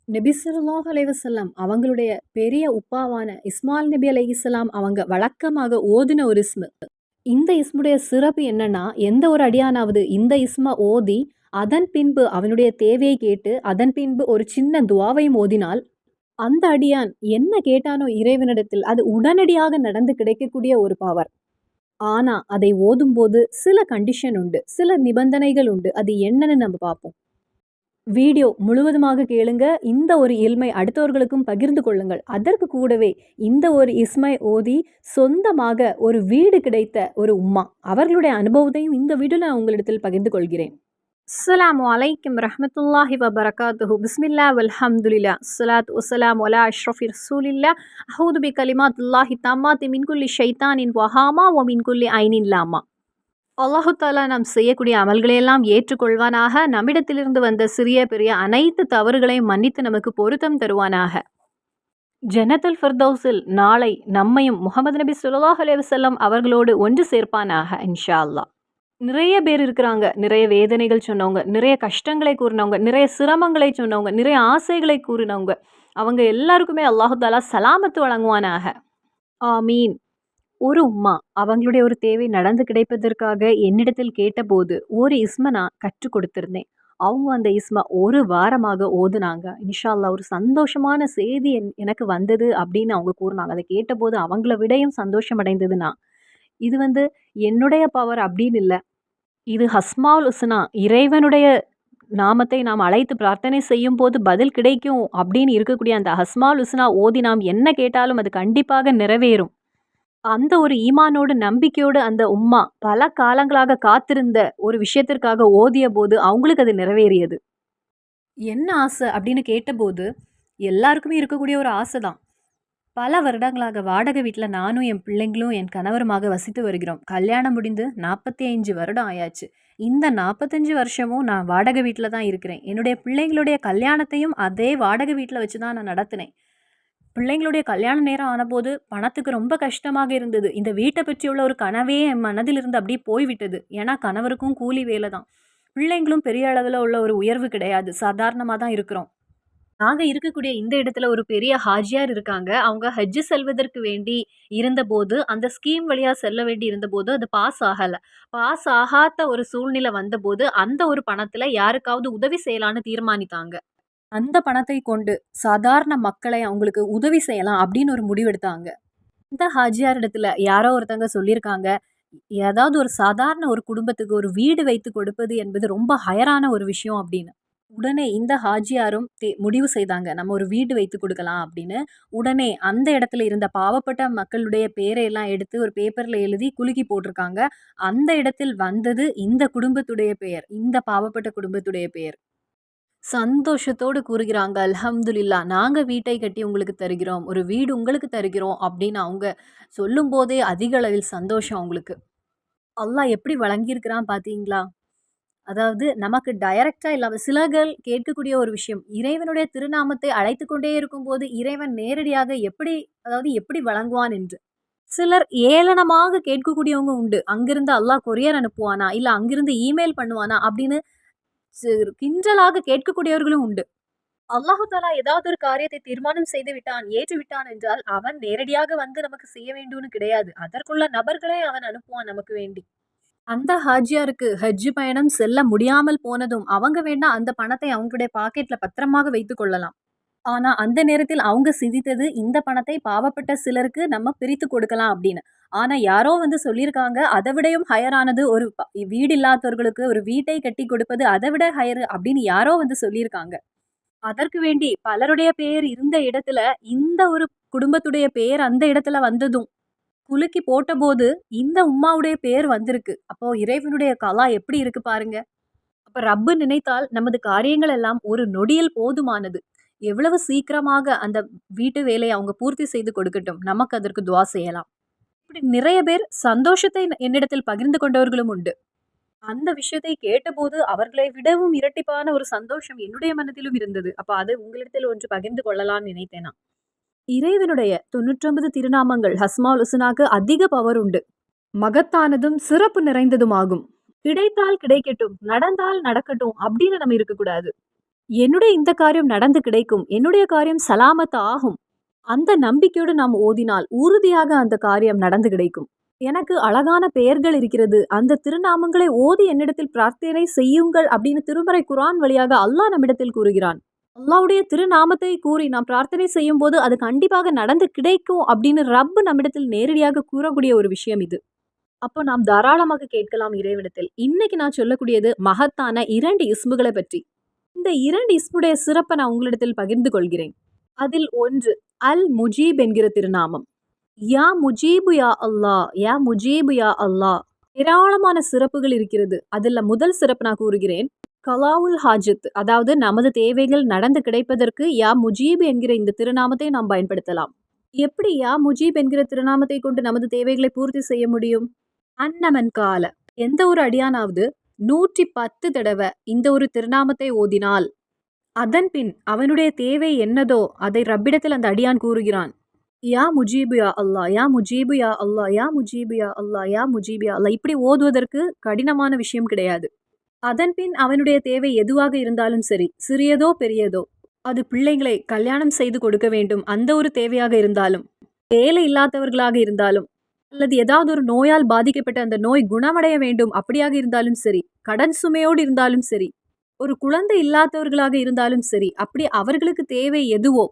நபி ஸல்லல்லாஹு அலைஹி வஸல்லம் அவங்களுடைய பெரிய உப்பாவான இஸ்மாயில் நபி அலைஹிஸ்ஸலாம் அவங்க வழக்கமாக ஓதின ஒரு இஸ்மு. இந்த இஸ்முடைய சிறப்பு என்னன்னா, எந்த ஒரு அடியானாவது இந்த இஸ்ம ஓதி, அதன் பின்பு அவனுடைய தேவையை கேட்டு, அதன் பின்பு ஒரு சின்ன துஆவையும் ஓதினால், அந்த அடியான் என்ன கேட்டானோ இறைவனிடத்தில், அது உடனடியாக நடந்து கிடைக்கக்கூடிய ஒரு பவர். ஆனா, அதை ஓதும்போது சில கண்டிஷன் உண்டு. சில நிபந்தனைகள் உண்டு. அது என்னன்னு நம்ம பார்ப்போம். வீடியோ முழுவதுமாக கேளுங்க. இந்த ஒரு இல்மை அடுத்தவர்களுக்கும் பகிர்ந்து கொள்ளுங்கள். அதற்கு கூடவே இந்த ஒரு இஸ்மை ஓதி சொந்தமாக ஒரு வீடு கிடைத்த ஒரு உம்மா, அவர்களுடைய அனுபவத்தையும் இந்த வீடியோல நான் உங்களிடத்தில் பகிர்ந்து கொள்கிறேன். அஸ்ஸலாமு அலைக்கும் ரஹ்மத்துல்லாஹி வபரகாத்துஹு. பிஸ்மில்லாஹ் வல்ஹம்துலில்லாஹ். ஸ்ஸலாத்து வஸ்ஸலாமு அலா அஷ்ரஃபி ரசூலில்லாஹ். அஊது பிகலிமாத்தில்லாஹி தம்மாத்தி மின் குல்லி ஷைத்தானின் வஹாமா வ மின் குல்லி ஐனின் லாமா. அல்லாஹு தாலா நாம் செய்யக்கூடிய அமல்களையெல்லாம் ஏற்றுக்கொள்வானாக. நம்மிடத்திலிருந்து வந்த சிறிய பெரிய அனைத்து தவறுகளையும் மன்னித்து நமக்கு பொருத்தம் தருவானாக. ஜன்னத்துல் ஃபிர்தௌஸில் நாளை நம்மையும் முஹம்மது நபி ஸல்லல்லாஹு அலைஹி வஸல்லம் அவர்களோடு ஒன்று சேர்ப்பானாக இன்ஷா அல்லாஹ். நிறைய பேர் இருக்கிறாங்க. நிறைய வேதனைகள் சொன்னவங்க, நிறைய கஷ்டங்களை கூறினவங்க, நிறைய சிரமங்களை சொன்னவங்க, நிறைய ஆசைகளை கூறினவங்க. அவங்க எல்லாருக்குமே அல்லாஹு தாலா சலாமத்து வழங்குவானாக. ஆமீன். ஒரு உம்மா அவங்களுடைய ஒரு தேவை நடந்து கிடைப்பதற்காக என்னிடத்தில் கேட்டபோது ஒரு இஸ்ம நான் கற்றுக் கொடுத்திருந்தேன். அவங்க அந்த இஸ்ம ஒரு வாரமாக ஓதுனாங்க. இன்ஷா அல்லாஹ் ஒரு சந்தோஷமான செய்தி எனக்கு வந்தது அப்படின்னு அவங்க கூறுனாங்க. அதை கேட்டபோது அவங்கள விடையும் சந்தோஷம் அடைந்தது நான். இது என்னுடைய பவர் அப்படின்னு இல்ல. இது ஹஸ்மாவுல் ஹுஸ்னா இறைவனுடைய நாமத்தை நாம் அழைத்து பிரார்த்தனை செய்யும்போது பதில் கிடைக்கும் அப்படின்னு இருக்கக்கூடிய அந்த ஹஸ்மாவுல் ஹுஸ்னா ஓதி நாம் என்ன கேட்டாலும் அது கண்டிப்பாக நிறைவேறும். அந்த ஒரு ஈமானோடு, நம்பிக்கையோடு அந்த உம்மா பல காலங்களாக காத்திருந்த ஒரு விஷயத்திற்காக ஓதியபோது, அவங்களுக்கு அது நிறைவேறியது. என்ன ஆசை அப்படின்னு கேட்டபோது, எல்லாருக்குமே இருக்கக்கூடிய ஒரு ஆசை தான். பல வருடங்களாக வாடகை வீட்ல நானும், என் பிள்ளைங்களும், என் கணவருமாக வசித்து வருகிறோம். கல்யாணம் முடிந்து 45 வருடம் ஆயாச்சு. இந்த 45 வருஷமும் நான் வாடகை வீட்ல தான் இருக்கிறேன். என்னுடைய பிள்ளைங்களுடைய கல்யாணத்தையும் அதே வாடகை வீட்ல வச்சு தான் நான் நடத்தினேன். பிள்ளைங்களுடைய கல்யாண நேரம் ஆனபோது பணத்துக்கு ரொம்ப கஷ்டமாக இருந்தது. இந்த வீட்டை பற்றியுள்ள ஒரு கனவே என் மனதிலிருந்து அப்படியே போய்விட்டது. ஏன்னா கணவருக்கும் கூலி வேலை தான். பிள்ளைங்களும் பெரிய அளவில் உள்ள ஒரு உயர்வு கிடையாது. சாதாரணமாக தான் இருக்கிறோம். நாங்க இருக்கக்கூடிய இந்த இடத்துல ஒரு பெரிய ஹாஜியார் இருக்காங்க. அவங்க ஹஜ் செல்வதற்கு வேண்டி இருந்தபோது, அந்த ஸ்கீம் வழியா செல்ல வேண்டி இருந்தபோது, அது பாஸ் ஆகல. பாஸ் ஆகாத ஒரு சூழ்நிலை வந்தபோது, அந்த ஒரு பணத்துல யாருக்காவது உதவி செய்யலான்னு தீர்மானித்தாங்க. அந்த பணத்தை கொண்டு சாதாரண மக்களை அவங்களுக்கு உதவி செய்யலாம் அப்படின்னு ஒரு முடிவெடுத்தாங்க. இந்த ஹாஜியார் இடத்துல யாரோ ஒருத்தங்க சொல்லியிருக்காங்க, ஏதாவது ஒரு சாதாரண ஒரு குடும்பத்துக்கு ஒரு வீடு வைத்து கொடுப்பது என்பது ரொம்ப ஹையரான ஒரு விஷயம் அப்படின்னு. உடனே இந்த ஹாஜியாரும் முடிவு செய்தாங்க, நம்ம ஒரு வீடு வைத்து கொடுக்கலாம் அப்படின்னு. உடனே அந்த இடத்துல இருந்த பாவப்பட்ட மக்களுடைய பேரையெல்லாம் எடுத்து ஒரு பேப்பர்ல எழுதி குலுக்கி போட்டிருக்காங்க. அந்த இடத்தில் வந்தது இந்த குடும்பத்துடைய பெயர், இந்த பாவப்பட்ட குடும்பத்துடைய பெயர். சந்தோஷத்தோடு கூறுகிறாங்க, அல்ஹம்துலில்லாஹ் நாங்க வீட்டை கட்டி உங்களுக்கு தருகிறோம். ஒரு வீடு உங்களுக்கு தருகிறோம் அப்படின்னு அவங்க சொல்லும்போதே அதிக அளவில் சந்தோஷம் அவங்களுக்கு. அல்லாஹ் எப்படி வழங்கியிருக்கிறான் பார்த்தீங்களா? அதாவது நமக்கு டைரக்ட்டா இல்லாம சிலர்கள் கேட்கக்கூடிய ஒரு விஷயம், இறைவனுடைய திருநாமத்தை அழைத்துக் கொண்டே இருக்கும்போது இறைவன் நேரடியாக எப்படி வழங்குவான் என்று. சிலர் ஏளனமாக கேட்கக்கூடியவங்க உண்டு. அங்கிருந்து அல்லாஹ் கொரியர் அனுப்புவானா? இல்ல அங்கிருந்து இமெயில் பண்ணுவானா? அப்படின்னு கிண்டலாக கேட்கக்கூடியவர்களும் உண்டு. அல்லாஹு தாலா ஏதாவது ஒரு காரியத்தை தீர்மானம் செய்து விட்டான், ஏற்று விட்டான் என்றால், அவன் நேரடியாக வந்து நமக்கு செய்ய வேண்டும்னு கிடையாது. அதற்குள்ள நபர்களை அவன் அனுப்புவான் நமக்கு வேண்டி. அந்த ஹாஜியாருக்கு ஹஜ் பயணம் செல்ல முடியாமல் போனதும், அவங்க வேணா அந்த பணத்தை அவங்களுடைய பாக்கெட்ல பத்திரமாக வைத்துக் கொள்ளலாம். ஆனா, அந்த நேரத்தில் அவங்க சிந்தித்தது, இந்த பணத்தை பாவப்பட்ட சிலருக்கு நம்ம பிரித்து கொடுக்கலாம் அப்படின்னு. ஆனா, யாரோ வந்து சொல்லியிருக்காங்க, அதை விடையும் ஹையரானது ஒரு வீடு இல்லாதவர்களுக்கு ஒரு வீட்டை கட்டி கொடுப்பது அதை விட ஹையர் அப்படின்னு யாரோ வந்து சொல்லியிருக்காங்க. அதற்கு வேண்டி பலருடைய பெயர் இருந்த இடத்துல, இந்த ஒரு குடும்பத்துடைய பெயர் அந்த இடத்துல வந்ததும், குலுக்கி போட்டபோது, இந்த உம்மாவுடைய பெயர் வந்திருக்கு. அப்போ இறைவனுடைய கலா எப்படி இருக்கு பாருங்க. அப்ப ரப்பு நினைத்தால் நமது காரியங்கள் எல்லாம் ஒரு நொடியில் போதுமானது. எவ்வளவு சீக்கிரமாக அந்த வீட்டு வேலையை அவங்க பூர்த்தி செய்து கொடுக்கட்டும். நமக்கு அதற்கு துவா செய்யலாம். இப்படி நிறைய பேர் சந்தோஷத்தை என்னிடத்தில் பகிர்ந்து கொண்டவர்களும் உண்டு. அந்த விஷயத்தை கேட்டபோது அவர்களை விடவும் இரட்டிப்பான ஒரு சந்தோஷம் என்னுடைய மனதிலும் இருந்தது. அப்ப அது உங்களிடத்தில் ஒன்று பகிர்ந்து கொள்ளலாம்னு நினைத்தேன் நான். இறைவனுடைய 99 திருநாமங்கள் ஹஸ்மாவுல் ஹுஸ்னாக்கு அதிக பவர் உண்டு. மகத்தானதும் சிறப்பு நிறைந்ததும் ஆகும். கிடைத்தால் கிடைக்கட்டும், நடந்தால் நடக்கட்டும் அப்படின்னு நம்ம இருக்கக்கூடாது. என்னுடைய இந்த காரியம் நடந்து கிடைக்கும். என்னுடைய காரியம் சலாமத் ஆகும். அந்த நம்பிக்கையோடு நாம் ஓதினால் உறுதியாக அந்த காரியம் நடந்து கிடைக்கும். எனக்கு அழகான பெயர்கள் இருக்கிறது. அந்த திருநாமங்களை ஓதி என்னிடத்தில் பிரார்த்தனை செய்யுங்கள் அப்படின்னு திருமறை குர்ஆன் வழியாக அல்லாஹ் நம்மிடத்தில் கூறுகிறான். அல்லாஹ்வுடைய திருநாமத்தை கூறி நாம் பிரார்த்தனை செய்யும்போது அது கண்டிப்பாக நடந்து கிடைக்கும் அப்படின்னு ரப் நம்மிடத்தில் நேரடியாக கூறக்கூடிய ஒரு விஷயம் இது. அப்போ நாம் தாராளமாக கேட்கலாம் இறைவனிடத்தில். இன்னைக்கு நான் சொல்லக்கூடியது மகத்தான 2 இஸ்முகளை பற்றி. இந்த 2 இஸ்முடைய சிறப்பை நான் உங்களிடத்தில் பகிர்ந்து கொள்கிறேன். அதில் ஒன்று அல் முஜீப் என்கிற திருநாமம். யா முஜீபு யா அல்லாஹ், யா முஜீபு யா அல்லாஹ். ஏராளமான சிறப்புகள் இருக்கிறது. அதுல முதல் சிறப்பு நான் கூறுகிறேன். கலாவுல் ஹாஜத், அதாவது நமது தேவைகள் நடந்து கிடைப்பதற்கு யா முஜீப் என்கிற இந்த திருநாமத்தை நாம் பயன்படுத்தலாம். எப்படி யா முஜீப் என்கிற திருநாமத்தை கொண்டு நமது தேவைகளை பூர்த்தி செய்ய முடியும்? அன்னமன் கால, எந்த ஒரு அடியானாவது 110 தடவை இந்த ஒரு திருநாமத்தை ஓதினால் அதன் பின் அவனுடைய தேவை என்னதோ அதை ரப்பிடத்தில் அந்த அடியான் கூறுகிறான். யா முஜீபு யா அல்லாஹ், யா முஜீபு யா அல்லாஹ், யா முஜீபு யா அல்லாஹ், யா முஜீபு யா அல்லாஹ். இப்படி ஓதுவதற்கு கடினமான விஷயம் கிடையாது. அதன் பின் அவனுடைய தேவை எதுவாக இருந்தாலும் சரி, சிறியதோ பெரியதோ, அது பிள்ளைகளை கல்யாணம் செய்து கொடுக்க வேண்டும் அந்த ஒரு தேவையாக இருந்தாலும், வேலை இல்லாதவர்களாக இருந்தாலும், அல்லது ஏதாவது ஒரு நோயால் பாதிக்கப்பட்ட அந்த நோய் குணமடைய வேண்டும் அப்படியாக இருந்தாலும் சரி, கடன் சுமையோடு இருந்தாலும் சரி, ஒரு குழந்தை இல்லாதவர்களாக இருந்தாலும் சரி, அப்படி அவர்களுக்கு தேவை எதுவோ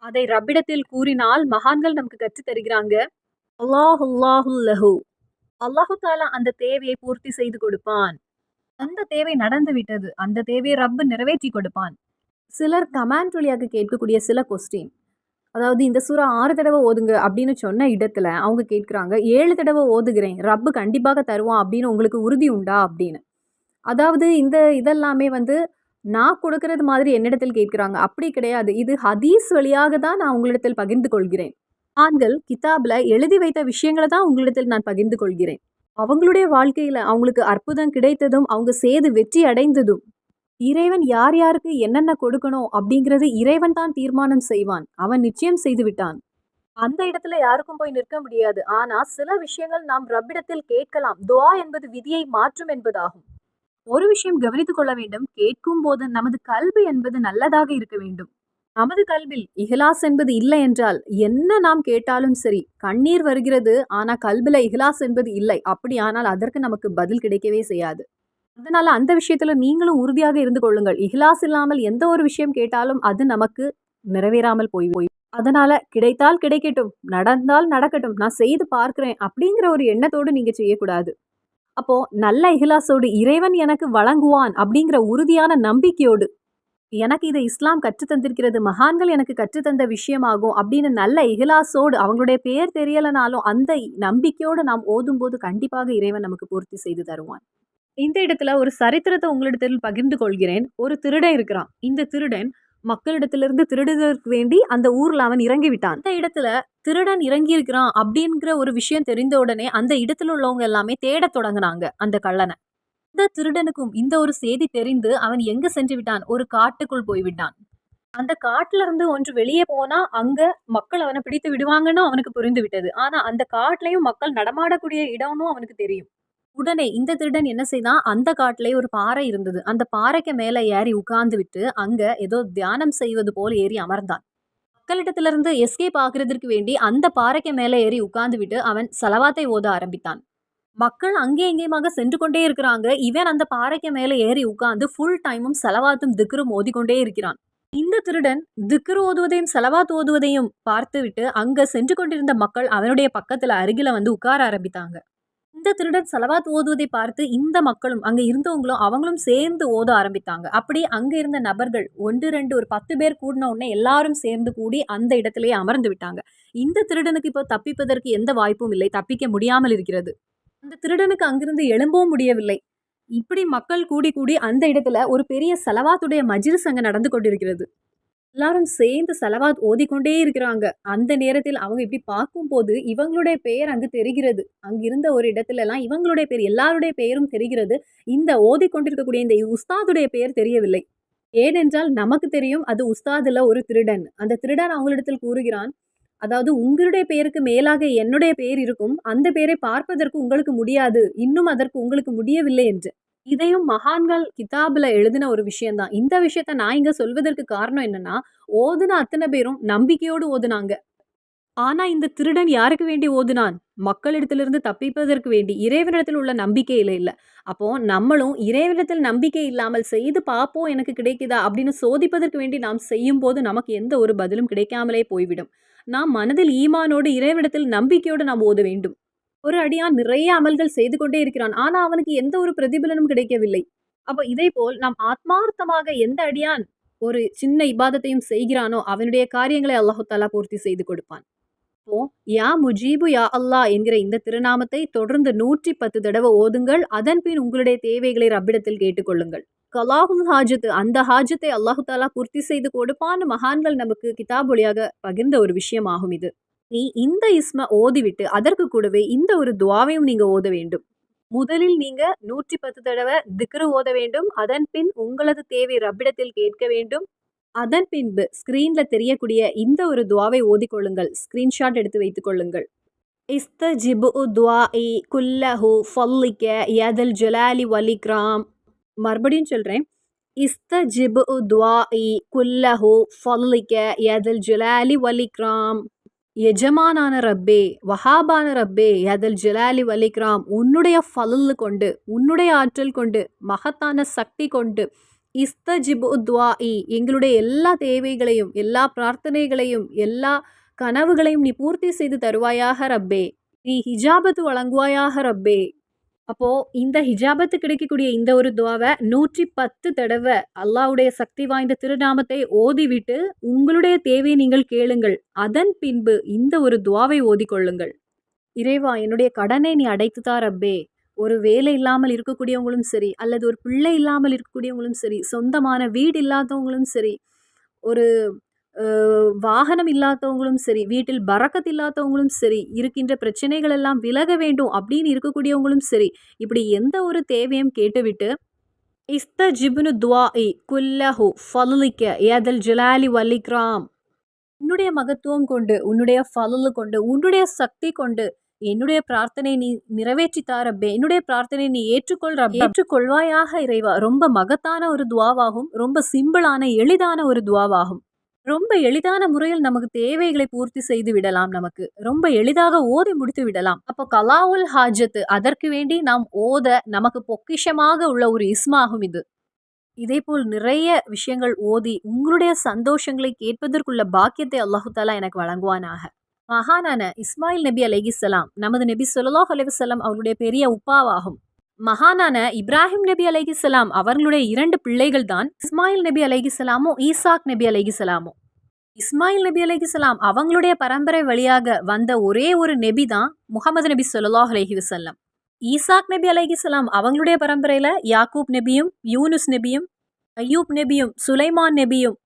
அதை ரப்பிடத்தில் கூறினால் மகான்கள் நமக்கு கற்றுத் தருகிறாங்க. அல்லாஹுல்லாஹுல்லஹு, அல்லாஹு தாலா அந்த தேவையை பூர்த்தி செய்து கொடுப்பான். அந்த தேவை நடந்து விட்டது, அந்த தேவையை ரப்பு நிறைவேற்றி கொடுப்பான். சிலர் கமெண்ட் வழியாக கேட்கக்கூடிய சில கொஸ்டின், அதாவது இந்த சூரா 6 தடவை ஓதுங்க அப்படின்னு சொன்ன இடத்துல அவங்க கேட்குறாங்க, 7 தடவை ஓதுகிறேன், ரப்பு கண்டிப்பாக தருவான் அப்படின்னு உங்களுக்கு உறுதி உண்டா அப்படின்னு. அதாவது இந்த இதெல்லாமே நான் கொடுக்கறது மாதிரி என்னிடத்தில் கேட்குறாங்க. அப்படி கிடையாது. இது ஹதீஸ் வழியாக தான் நான் உங்களிடத்தில் பகிர்ந்து கொள்கிறேன். ஆண்கள் கிதாப்ல எழுதி வைத்த விஷயங்களை தான் உங்களிடத்தில் நான் பகிர்ந்து கொள்கிறேன். அவங்களுடைய வாழ்க்கையில அவங்களுக்கு அற்புதம் கிடைத்ததும், அவங்க செய்து வெற்றி அடைந்ததும், இறைவன் யார் யாருக்கு என்னென்ன கொடுக்கணும் அப்படிங்கிறது இறைவன் தான் தீர்மானம் செய்வான். அவன் நிச்சயம் செய்து விட்டான். அந்த இடத்துல யாருக்கும் போய் நிற்க முடியாது. ஆனா சில விஷயங்கள் நாம் ரப்பிடத்தில் கேட்கலாம். துஆ என்பது விதியை மாற்றும் என்பதாகும். ஒரு விஷயம் கவனித்துக் கொள்ள வேண்டும். கேட்கும் போது நமது கல்வி என்பது நல்லதாக இருக்க வேண்டும். நமது கல்வில் இஹ்லாஸ் என்பது இல்லை என்றால் என்ன நாம் கேட்டாலும் சரி, கண்ணீர் வருகிறது ஆனா கல்வில இஹ்லாஸ் என்பது இல்லை, அப்படி ஆனால் அதற்கு நமக்கு பதில் கிடைக்கவே செய்யாது. அதனால அந்த விஷயத்துல நீங்களும் உறுதியாக இருந்து கொள்ளுங்கள். இஹ்லாஸ் இல்லாமல் எந்த ஒரு விஷயம் கேட்டாலும் அது நமக்கு நிறைவேறாமல் போய் அதனால கிடைத்தால் கிடைக்கட்டும், நடந்தால் நடக்கட்டும், நான் செய்து பார்க்கிறேன் அப்படிங்கிற ஒரு எண்ணத்தோடு நீங்க செய்யக்கூடாது. அப்போ நல்ல இஹ்லாஸோடு இறைவன் எனக்கு வழங்குவான் அப்படிங்கிற உறுதியான நம்பிக்கையோடு, எனக்கு இதை இஸ்லாம் கற்றுத்தந்திருக்கிறது, மகான்கள் எனக்கு கற்றுத்தந்த விஷயமாகும் அப்படின்னு நல்ல இஹ்லாஸோடு, அவங்களுடைய பெயர் தெரியலனாலும் அந்த நம்பிக்கையோடு நாம் ஓதும்போது கண்டிப்பாக இறைவன் நமக்கு பூர்த்தி செய்து தருவான். இந்த இடத்துல ஒரு சரித்திரத்தை உங்களிடத்தில் பகிர்ந்து கொள்கிறேன். ஒரு திருடன் இருக்கிறான். இந்த திருடன் மக்களிடத்திலிருந்து திருடுவதற்கு வேண்டி அந்த ஊர்ல அவன் இறங்கி விட்டான். அந்த இடத்துல திருடன் இறங்கி இருக்கிறான் அப்படிங்கிற ஒரு விஷயம் தெரிந்த உடனே அந்த இடத்துல உள்ளவங்க எல்லாமே தேடத் தொடங்கினாங்க அந்த கள்ளனை. இந்த திருடனுக்கும் இந்த ஒரு செய்தி தெரிந்து அவன் எங்க சென்று விட்டான்? ஒரு காட்டுக்குள் போய்விட்டான். அந்த காட்டுல இருந்து ஒன்று வெளியே போனா அங்க மக்கள் அவனை பிடித்து விடுவாங்கன்னு அவனுக்கு புரிந்து விட்டது. ஆனா அந்த காட்டுலயும் மக்கள் நடமாடக்கூடிய இடம்னு அவனுக்கு தெரியும். உடனே இந்த திருடன் என்ன செய்தான்? அந்த காட்டுலயே ஒரு பாறை இருந்தது. அந்த பாறைக்கு மேல ஏறி உட்கார்ந்து விட்டு அங்க ஏதோ தியானம் செய்வது போல் ஏறி அமர்ந்தான். மக்களிடத்திலிருந்து எஸ்கேப் ஆகுறதற்கு வேண்டி அந்த பாறைக்கு மேல ஏறி உட்கார்ந்து விட்டு அவன் ஸலவாத்தை ஓத ஆரம்பித்தான். மக்கள் அங்கே இங்கேயுமாக சென்று கொண்டே இருக்கிறாங்க. இவன் அந்த பாறைக்கு மேல ஏறி உட்கார்ந்து ஃபுல் டைமும் ஸலவாத்தும் திக்ரும் ஓதிக்கொண்டே இருக்கிறான். இந்த திருடன் திக்ர் ஓதுவதையும் ஸலவாத் ஓதுவதையும் பார்த்துவிட்டு அங்க சென்று கொண்டிருந்த மக்கள் அவனுடைய பக்கத்துல அருகில உட்கார ஆரம்பித்தாங்க. இந்த திருடன் ஸலவாத் ஓதுவதை பார்த்து இந்த மக்களும் அங்க இருந்தவங்களும் அவங்களும் சேர்ந்து ஓத ஆரம்பித்தாங்க. அப்படி அங்க இருந்த நபர்கள் 1, 2 ஒரு 10 பேர் கூடின உடனே எல்லாரும் சேர்ந்து கூடி அந்த இடத்திலேயே அமர்ந்து விட்டாங்க. இந்த திருடனுக்கு இப்போ தப்பிப்பதற்கு எந்த வாய்ப்பும் இல்லை. தப்பிக்க முடியாமல் இருக்கிறது. அந்த திருடனுக்கு அங்கிருந்து எழும்பவும் முடியவில்லை. இப்படி மக்கள் கூடி கூடி அந்த இடத்துல ஒரு பெரிய ஸலவாத்துடைய மஜ்லிஸ் அங்க நடந்து கொண்டிருக்கிறது. எல்லாரும் சேர்ந்து ஸலவாத் ஓதிக்கொண்டே இருக்கிறாங்க. அந்த நேரத்தில் அவங்க இப்படி பார்க்கும்போது இவங்களுடைய பெயர் அங்கு தெரிகிறது. அங்கிருந்த ஒரு இடத்துல எல்லாம் இவங்களுடைய பேர், எல்லாருடைய பெயரும் தெரிகிறது. இந்த ஓதிக்கொண்டிருக்கக்கூடிய இந்த உஸ்தாதுடைய பெயர் தெரியவில்லை. ஏனென்றால் நமக்கு தெரியும் அது உஸ்தாதுல ஒரு திருடன். அந்த திருடன் அவங்களிடத்தில் கூறுகிறான், அதாவது உங்களுடைய பெயருக்கு மேலாக என்னுடைய பெயர் இருக்கும். அந்த பெயரை பார்ப்பதற்கு உங்களுக்கு முடியாது. இன்னும் அதற்கு உங்களுக்கு முடியவில்லை என்று. இதையும் மகான்கள் கிதாபுல எழுதின ஒரு விஷயம் தான். இந்த விஷயத்த நான் இங்க சொல்வதற்கு காரணம் என்னன்னா, ஓதுன அத்தன பேரும் நம்பிக்கையோடு ஓதுனாங்க. ஆனா இந்த திருடன் யாருக்கு வேண்டி ஓதுனான்? மக்களிடத்திலிருந்து தப்பிப்பதற்கு வேண்டி. இறைவனிடத்தில் உள்ள நம்பிக்கையில இல்ல. அப்போ நம்மளும் இறைவனிடத்தில் நம்பிக்கை இல்லாமல் செய்து பார்ப்போம் எனக்கு கிடைக்குதா அப்படின்னு சோதிப்பதற்கு வேண்டி நாம் செய்யும்போது நமக்கு எந்த ஒரு பதிலும் கிடைக்காமலே போய்விடும். நாம் மனதில் ஈமானோடு இறைவனிடத்தில் நம்பிக்கையோடு நாம் ஓத வேண்டும். ஒரு அடியான் நிறைய அமல்கள் செய்து கொண்டே இருக்கிறான். ஆனா அவனுக்கு எந்த ஒரு பிரதிபலனும் கிடைக்கவில்லை. அப்ப இதேபோல் நாம் ஆத்மார்த்தமாக எந்த அடியான் ஒரு சின்ன இபாதத்தையும் செய்கிறானோ அவனுடைய காரியங்களை அல்லாஹு தஆலா பூர்த்தி செய்து கொடுப்பான். இப்போ யா முஜீபு யா அல்லாஹ் என்கிற இந்த திருநாமத்தை தொடர்ந்து 110 தடவை ஓதுங்கள். அதன் பின் உங்களுடைய தேவைகளை ரப்பிடத்தில் கேட்டுக்கொள்ளுங்கள். கலாஹுல் ஹாஜத் அந்த ஹாஜத்தை அல்லாஹு தஆலா பூர்த்தி செய்து கொடுப்பான்னு மகான்கள் நமக்கு கிதாப் வழியாக பகிர்ந்த ஒரு விஷயமாகும் இது. நீ இந்த இஸ்ம ஓதிவிட்டு அதற்கு கூடவே இந்த ஒரு துஆவையும் நீங்க ஓத வேண்டும். முதலில் நீங்க 110 தடவை திக்ரு ஓத வேண்டும். அதன் பின் உங்களது தேவை ரப்பிடத்தில் கேட்க வேண்டும். அதன் பின்பு ஸ்கிரீன்ல தெரியக்கூடிய இந்த ஒரு துஆவை ஓதிக்கொள்ளுங்கள். ஸ்கிரீன்ஷாட் எடுத்து வைத்துக் கொள்ளுங்கள். இஸ்தஜிபு துஆஇ குல்லஹு ஃபல்லிக யதல் ஜலாலி வல் இக்ராம். மறுபடியும் சொல்றேன். இஸ்தஜிபு துஆஇ குல்லஹு ஃபல்லிக யதல் ஜலாலி வல் இக்ராம். எஜமானான ரப்பே, வஹாபான ரப்பே, யதல் ஜலாலி வல் இக்ராம். உன்னுடைய ஃபலல் கொண்டு, உன்னுடைய ஆற்றல் கொண்டு, மகத்தான சக்தி கொண்டு இஸ்தஜிபு துஆஇ எங்களுடைய எல்லா தேவைகளையும், எல்லா பிரார்த்தனைகளையும், எல்லா கனவுகளையும் நீ பூர்த்தி செய்து தருவாயாக ரப்பே. நீ ஹிஜாபத்து வழங்குவாயாக ரப்பே. அப்போ இந்த ஹிஜாபத்து கிடைக்கக்கூடிய இந்த ஒரு துஆவை 110 தடவை அல்லாஹ்வுடைய சக்தி வாய்ந்த திருநாமத்தை ஓதிவிட்டு உங்களுடைய தேவையை நீங்கள் கேளுங்கள். அதன் பின்பு இந்த ஒரு துஆவை ஓதிக்கொள்ளுங்கள். இறைவா என்னுடைய கடனை நீ அடைத்துத்தா ரப்பே. ஒரு வேலை இல்லாமல் இருக்கக்கூடியவங்களும் சரி, அல்லது ஒரு பிள்ளை இல்லாமல் இருக்கக்கூடியவங்களும் சரி, சொந்தமான வீடு இல்லாதவங்களும் சரி, ஒரு வாகனம் இல்லாதவங்களும் சரி, வீட்டில் பரக்கத் இல்லாதவங்களும் சரி, இருக்கின்ற பிரச்சனைகள் எல்லாம் விலக வேண்டும் அப்படின்னு இருக்கக்கூடியவங்களும் சரி, இப்படி எந்த ஒரு தேவையும் கேட்டுவிட்டு இஸ்தஜிப்னு துஆஇ குல்லஹு ஃபல்லிக யதல் ஜலாலி வல் இக்ராம். உன்னுடைய மகத்துவம் கொண்டு, உன்னுடைய ஃபலல் கொண்டு, உன்னுடைய சக்தி கொண்டு என்னுடைய பிரார்த்தனை நீ நிறைவேற்றித்தா ரப்பே. என்னுடைய பிரார்த்தனை நீ ஏற்றுக்கொள் ரப்பே. ஏற்றுக்கொள்வாயாக இறைவா. ரொம்ப மகத்தான ஒரு துஆவாகும். ரொம்ப சிம்பிளான எளிதான ஒரு துஆவாகும். ரொம்ப எளிதான முறையில் நமக்கு தேவைகளை பூர்த்தி செய்து விடலாம். நமக்கு ரொம்ப எளிதாக ஓதி முடித்து விடலாம். அப்போ கலாவுல் ஹாஜத் அதற்கு வேண்டி நாம் ஓத நமக்கு பொக்கிஷமாக உள்ள ஒரு இஸ்மாகும் இது. இதேபோல் நிறைய விஷயங்கள் ஓதி உங்களுடைய சந்தோஷங்களை கேட்பதற்குள்ள பாக்கியத்தை அல்லாஹு தஆலா எனக்கு வழங்குவானாக. மகானான இஸ்மாயில் நபி அலைஹிஸ்ஸலாம் நமது நபி ஸல்லல்லாஹு அலைஹி வஸல்லம் அவருடைய பெரிய உப்பாவாகும். மகானான இப்ராஹிம் நபி அலைஹிஸ்ஸலாம் அவர்களுடைய 2 பிள்ளைகள் தான் இஸ்மாயில் நபி அலைஹிஸ்ஸலாமும் ஈசாக் நபி அலைஹிஸ்ஸலாமும். இஸ்மாயில் நபி அலைஹிஸ்ஸலாம் அவங்களுடைய பரம்பரை வழியாக வந்த ஒரே ஒரு நபி தான் முஹம்மது நபி ஸல்லல்லாஹு அலைஹி வஸல்லம். ஈசாக் நபி அலைஹிஸ்ஸலாம் அவங்களுடைய பரம்பரையில யாக்கூப் நபியும், யூனுஸ் நபியும், அய்யூப் நபியும், சுலைமான் நபியும்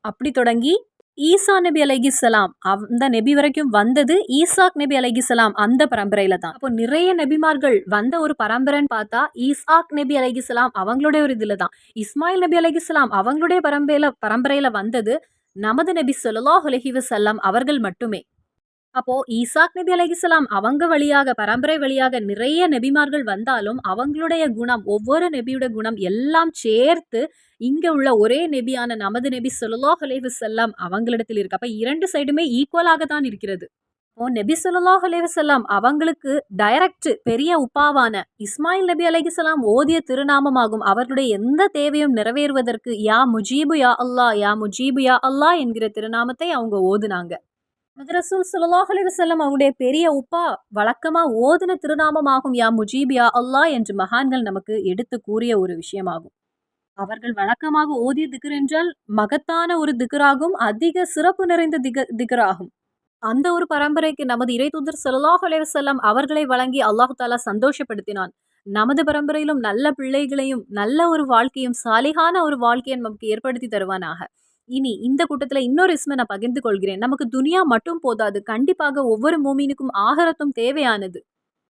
அப்படி தொடங்கி ஈசா நபி அலைஹிஸ்ஸலாம் அந்த நபி வரைக்கும் வந்தது ஈசாக் நபி அலைஹிஸ்ஸலாம் அந்த பரம்பரையில தான். அப்போ நிறைய நபிமார்கள் வந்த ஒரு பரம்பரைன்னு பார்த்தா ஈசாக் நபி அலைஹிஸ்ஸலாம் அவங்களுடைய ஒரு இதுல தான். இஸ்மாயில் நபி அலைஹிஸ்ஸலாம் அவங்களுடைய பரம்பரையில வந்தது நமது நபி ஸல்லல்லாஹு அலைஹி வஸல்லம் அவர்கள் மட்டுமே. அப்போ ஈசாக் நபி அலைஹிஸ்ஸலாம் அவங்க வழியாக பரம்பரை வழியாக நிறைய நபிமார்கள் வந்தாலும் அவங்களுடைய குணம், ஒவ்வொரு நபியோட குணம் எல்லாம் சேர்த்து இங்க உள்ள ஒரே நபியான நமது நபி ஸல்லல்லாஹு அலைஹி வஸல்லம் அவங்களிடத்தில் இருக்கு. அப்ப 2 சைடுமே ஈக்குவலாக தான் இருக்கிறது. இப்போ நபி ஸல்லல்லாஹு அலைஹி வஸல்லம் அவங்களுக்கு டைரக்ட் பெரிய உப்பாவான இஸ்மாயில் நபி அலைஹிஸ்ஸலாம் ஓதிய திருநாமமாகும். அவர்களுடைய எந்த தேவையும் நிறைவேறுவதற்கு யா முஜீபு யா அல்லாஹ், யா முஜீபு யா அல்லாஹ் என்கிற திருநாமத்தை அவங்க ஓதுனாங்க. ரசூல் ஸல்லல்லாஹு அலைஹி வஸல்லம் அவருடைய பெரிய உப்பா வழக்கமா ஓதுன திருநாமமாகும் யா முஜீப் யா அல்லாஹ் என்று மகான்கள் நமக்கு எடுத்து கூறிய ஒரு விஷயமாகும். அவர்கள் வழக்கமாக ஓதிய திக்ர் என்றால் மகத்தான ஒரு திக்ராகும், அதிக சிறப்பு நிறைந்த திக்ராகும். அந்த ஒரு பரம்பரைக்கு நமது இறைத்தூதர் ஸல்லல்லாஹு அலைஹி வஸல்லம் அவர்களை வழங்கி அல்லாஹு தஆலா சந்தோஷப்படுத்தினான். நமது பரம்பரையிலும் நல்ல பிள்ளைகளையும் நல்ல ஒரு வாழ்க்கையும் சாலிகான ஒரு வாழ்க்கையை நமக்கு ஏற்படுத்தி தருவானாக. இனி இந்த கூட்டத்துல இன்னொரு இஸ்மை நான் பகிர்ந்து கொள்கிறேன். நமக்கு துனியா மட்டும் போதாது. கண்டிப்பாக ஒவ்வொரு மூமினுக்கும் ஆகரத்தும் தேவையானது.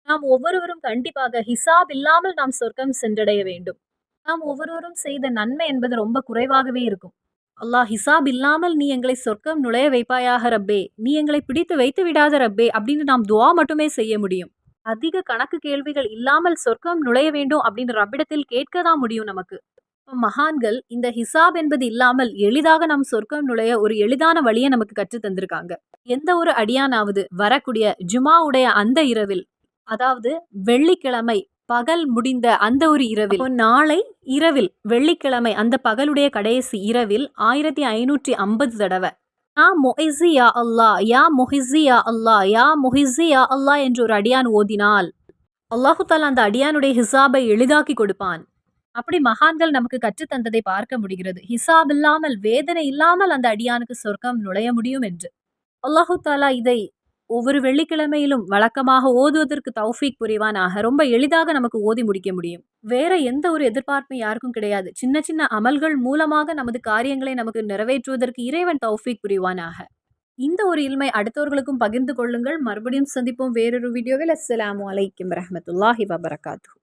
நாம் ஒவ்வொருவரும் கண்டிப்பாக ஹிசாப் இல்லாமல் நாம் சொர்க்கம் சென்றடைய வேண்டும். நாம் ஒவ்வொருவரும் செய்த நன்மை என்பது ரொம்ப குறைவாகவே இருக்கும். அல்லாஹ் ஹிசாப் இல்லாமல் நீ எங்களை சொர்க்கம் நுழைய வைப்பாயாக ரப்பே, நீ எங்களை பிடித்து வைத்து விடாத ரப்பே அப்படின்னு நாம் துஆ மட்டுமே செய்ய முடியும். அதிக கணக்கு கேள்விகள் இல்லாமல் சொர்க்கம் நுழைய வேண்டும் அப்படின்னு ரப்பிடத்தில் கேட்கதான் முடியும் நமக்கு. மகான்கள் இந்த ஹிசாப் என்பது இல்லாமல் எளிதாக நம் சொர்க்கம் நுழைய ஒரு எளிதான வழியை நமக்கு கற்று தந்திருக்காங்க. எந்த ஒரு அடியானாவது வரக்கூடிய ஜுமாவுடைய அந்த இரவில், அதாவது வெள்ளிக்கிழமை பகல் முடிந்த அந்த ஒரு இரவில், நாளை இரவில் வெள்ளிக்கிழமை அந்த பகலுடைய கடைசி இரவில் 1550 தடவை யா முஹிஸி யா அல்லாஹ், யா முஹிஸி யா அல்லாஹ், யா முஹிஸி யா அல்லாஹ் என்று ஒரு அடியான் ஓதினால் அல்லாஹு தாலா அந்த அடியானுடைய ஹிசாபை எளிதாக்கி கொடுப்பான். அப்படி மகான்கள் நமக்கு கற்றுத்தந்ததை பார்க்க முடிகிறது. ஹிசாப் இல்லாமல், வேதனை இல்லாமல் அந்த அடியானுக்கு சொர்க்கம் நுழைய முடியும் என்று. அல்லாஹு தாலா இதை ஒவ்வொரு வெள்ளிக்கிழமையிலும் வழக்கமாக ஓதுவதற்கு தௌஃபீக் புரிவானாக. ரொம்ப எளிதாக நமக்கு ஓதி முடிக்க முடியும். வேற எந்த ஒரு எதிர்பார்ப்பும் யாருக்கும் கிடையாது. சின்ன சின்ன அமல்கள் மூலமாக நமது காரியங்களை நமக்கு நிறைவேற்றுவதற்கு இறைவன் தௌஃபீக் புரிவானாக. இந்த ஒரு இல்மை அடுத்தவர்களுக்கும் பகிர்ந்து கொள்ளுங்கள். மறுபடியும் சந்திப்போம் வேறொரு வீடியோவில். அஸ்ஸலாமு அலைக்கும் வரஹ்மத்துல்லாஹி வபரகாத்துஹு.